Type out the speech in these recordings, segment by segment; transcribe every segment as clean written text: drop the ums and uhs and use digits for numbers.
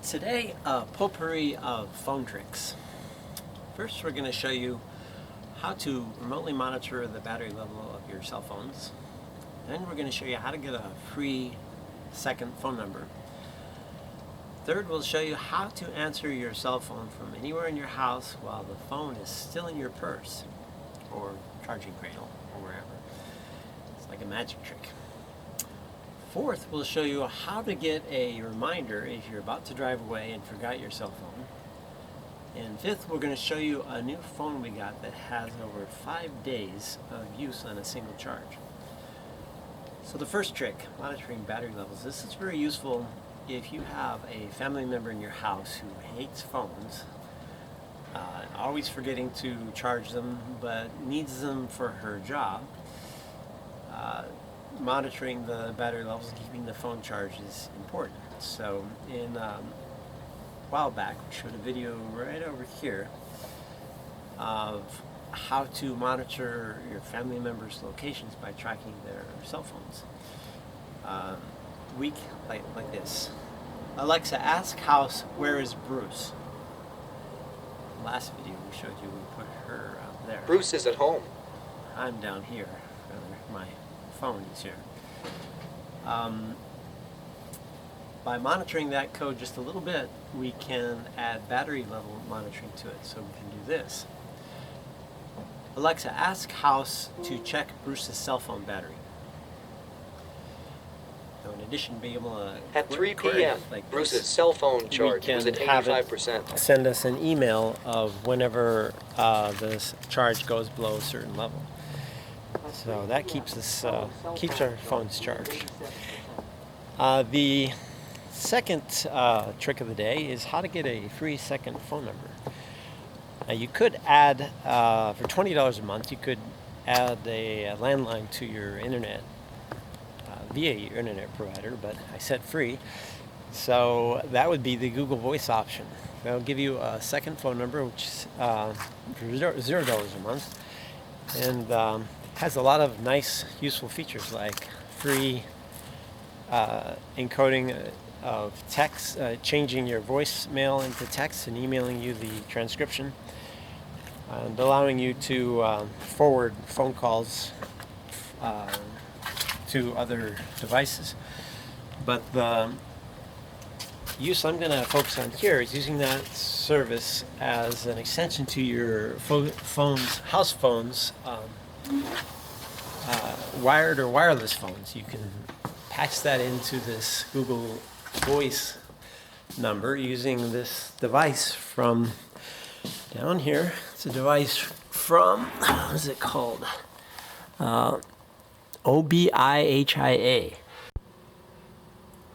Today, a potpourri of phone tricks. First, we're going to show you how to remotely monitor the battery level of your cell phones. Then we're going to show you how to get a free second phone number. Third, we'll show you how to answer your cell phone from anywhere in your house while the phone is still in your purse or charging cradle or wherever. It's like a magic trick. Fourth, we'll show you how to get a reminder if you're about to drive away and forgot your cell phone. And fifth, we're going to show you a new phone we got that has over 5 days of use on a single charge. So the first trick, monitoring battery levels. This is very useful if you have a family member in your house who hates phones, always forgetting to charge them, but needs them for her job. Monitoring the battery levels and keeping the phone charged is important. So a while back we showed a video right over here of how to monitor your family members' locations by tracking their cell phones. Like this. Alexa, ask house, where is Bruce? Last video we showed you, we put her up there. Bruce is at home. I'm down here. My phone is here. By monitoring that code just a little bit, we can add battery level monitoring to it. So we can do this. Alexa, ask house to check Bruce's cell phone battery. So in addition, being able to At 3 p.m., like Bruce's cell phone charge was at 85%. Send us an email of whenever this charge goes below a certain level. So that keeps our phones charged. The second trick of the day is how to get a free second phone number. You could add, for $20 a month, you could add a landline to your internet via your internet provider, but I said free. So that would be the Google Voice option. That'll give you a second phone number, which is for $0 a month. And has a lot of nice, useful features like free encoding of text, changing your voicemail into text and emailing you the transcription, and allowing you to forward phone calls to other devices. But the use I'm going to focus on here is using that service as an extension to your house phones, wired or wireless phones. You can patch that into this Google Voice number using this device from down here. It's a device from, what is it called? OBIHIA.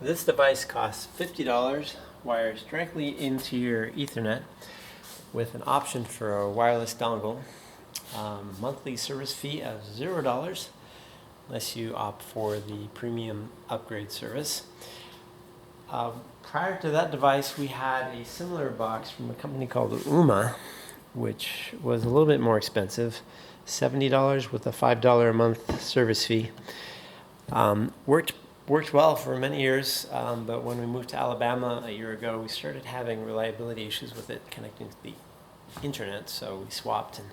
This device costs $50, wires directly into your Ethernet with an option for a wireless dongle. Monthly service fee of $0 unless you opt for the premium upgrade service. Prior to that device, we had a similar box from a company called UMA, which was a little bit more expensive, $70 with a $5 a month service fee. Worked well for many years, but when we moved to Alabama a year ago, we started having reliability issues with it connecting to the internet, so we swapped and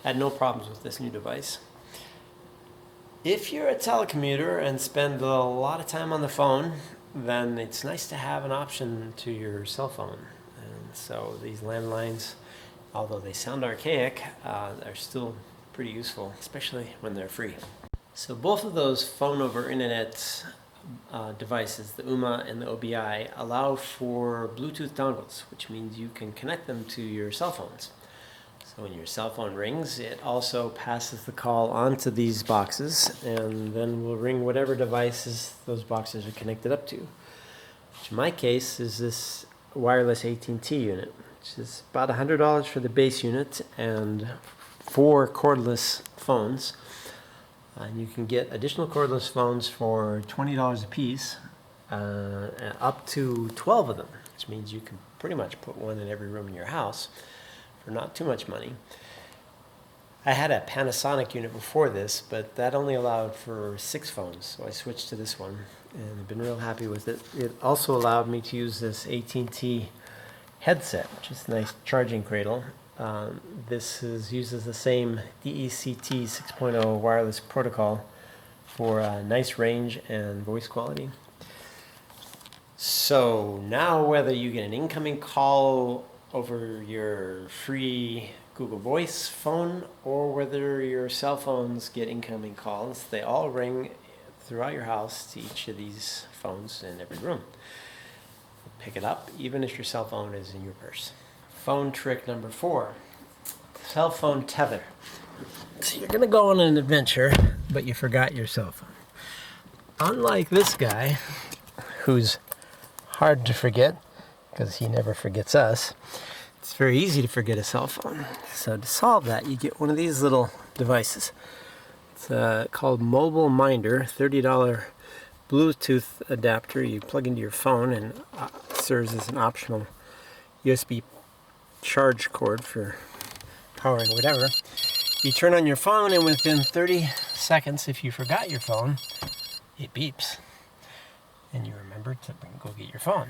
had no problems with this new device. If you're a telecommuter and spend a lot of time on the phone, then it's nice to have an option to your cell phone. And so these landlines, although they sound archaic, are still pretty useful, especially when they're free. So both of those phone over internet devices, the UMA and the OBI, allow for Bluetooth dongles, which means you can connect them to your cell phones. So when your cell phone rings, it also passes the call onto these boxes and then will ring whatever devices those boxes are connected up to. Which in my case is this wireless AT&T unit, which is about $100 for the base unit and 4 cordless phones. And you can get additional cordless phones for $20 a piece, up to 12 of them, which means you can pretty much put one in every room in your house for not too much money. I had a Panasonic unit before this, but that only allowed for 6 phones, so I switched to this one, and I've been real happy with it. It also allowed me to use this AT&T headset, which is a nice charging cradle. Uses the same DECT 6.0 wireless protocol for nice range and voice quality. So now whether you get an incoming call over your free Google Voice phone or whether your cell phones get incoming calls, they all ring throughout your house to each of these phones in every room. Pick it up even if your cell phone is in your purse. Phone trick number 4, cell phone tether. So you're gonna go on an adventure, but you forgot your cell phone. Unlike this guy, who's hard to forget because he never forgets us, it's very easy to forget a cell phone. So to solve that, you get one of these little devices. It's called Mobile Minder, $30 Bluetooth adapter you plug into your phone, and serves as an optional USB charge cord for powering whatever. You turn on your phone, and within 30 seconds, if you forgot your phone, it beeps. And you remember to go get your phone.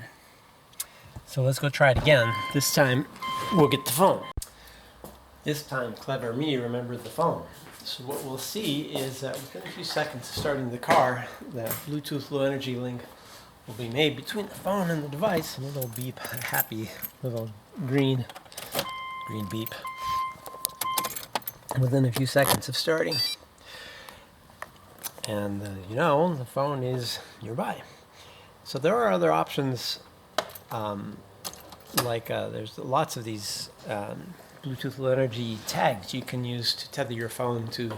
So let's go try it again. This time, we'll get the phone. This time, clever me remembered the phone. So what we'll see is that within a few seconds of starting the car, the Bluetooth low energy link will be made between the phone and the device, and it'll beep a happy little green beep within a few seconds of starting. And the phone is nearby. So there are other options, there's lots of these Bluetooth Low Energy tags you can use to tether your phone to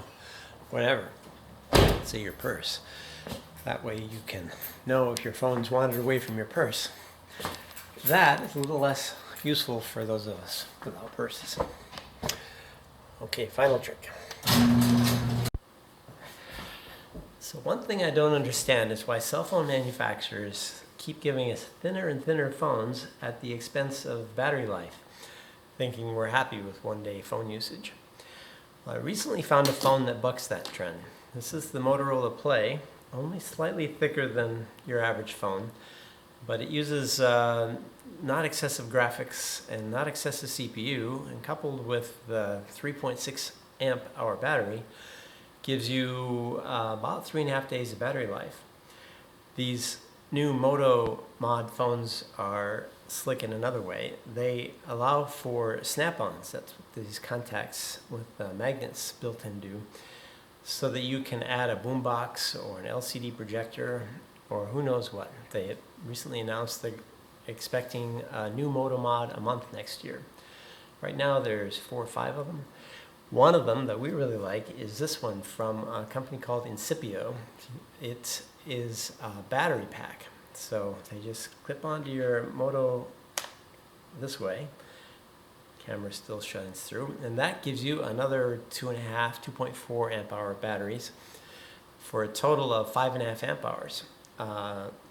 whatever, say your purse. That way you can know if your phone's wandered away from your purse. That is a little less useful for those of us without purses. Okay, final trick. So one thing I don't understand is why cell phone manufacturers keep giving us thinner and thinner phones at the expense of battery life, thinking we're happy with one-day phone usage. Well, I recently found a phone that bucks that trend. This is the Motorola Play, only slightly thicker than your average phone, but it uses not excessive graphics and not excessive CPU, and coupled with the 3.6 amp hour battery, gives you about 3.5 days of battery life. These new Moto Mod phones are slick in another way. They allow for snap-ons, that's what these contacts with magnets built in do, so that you can add a boombox or an LCD projector or who knows what. They recently announced they're expecting a new Moto Mod a month next year. Right now there's 4 or 5 of them. One of them that we really like is this one from a company called Incipio. It is a battery pack. So they just clip onto your Moto this way. Camera still shines through. And that gives you another 2.5, 2.4 amp hour batteries for a total of 5.5 amp hours.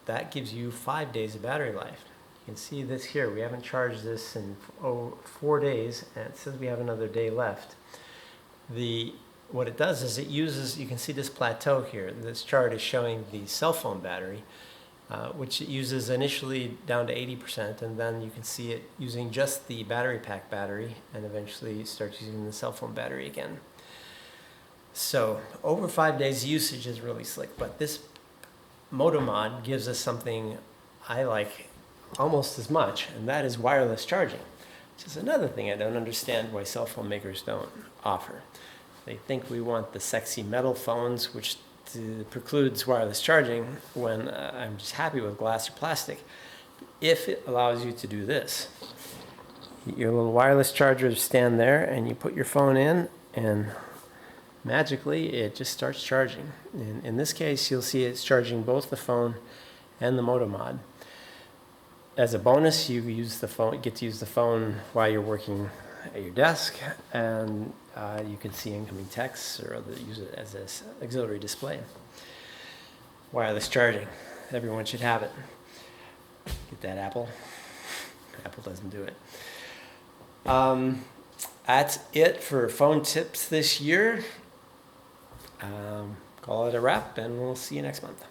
That gives you 5 days of battery life. You can see this here. We haven't charged this in 4 days, and it says we have another day left. What it does is it uses, you can see this plateau here. This chart is showing the cell phone battery, which it uses initially down to 80%, and then you can see it using just the battery pack battery, and eventually starts using the cell phone battery again. So over 5 days usage is really slick, but this Moto Mod gives us something I like almost as much, and that is wireless charging, which is another thing I don't understand why cell phone makers don't offer. They think we want the sexy metal phones, which precludes wireless charging, when I'm just happy with glass or plastic, if it allows you to do this. Your little wireless chargers stand there, and you put your phone in, and magically it just starts charging. In this case, you'll see it's charging both the phone and the Moto Mod. As a bonus, you get to use the phone while you're working at your desk, and you can see incoming texts or use it as an auxiliary display. Wireless charging. Everyone should have it. Get that, Apple. Apple doesn't do it. That's it for phone tips this year. Call it a wrap, and we'll see you next month.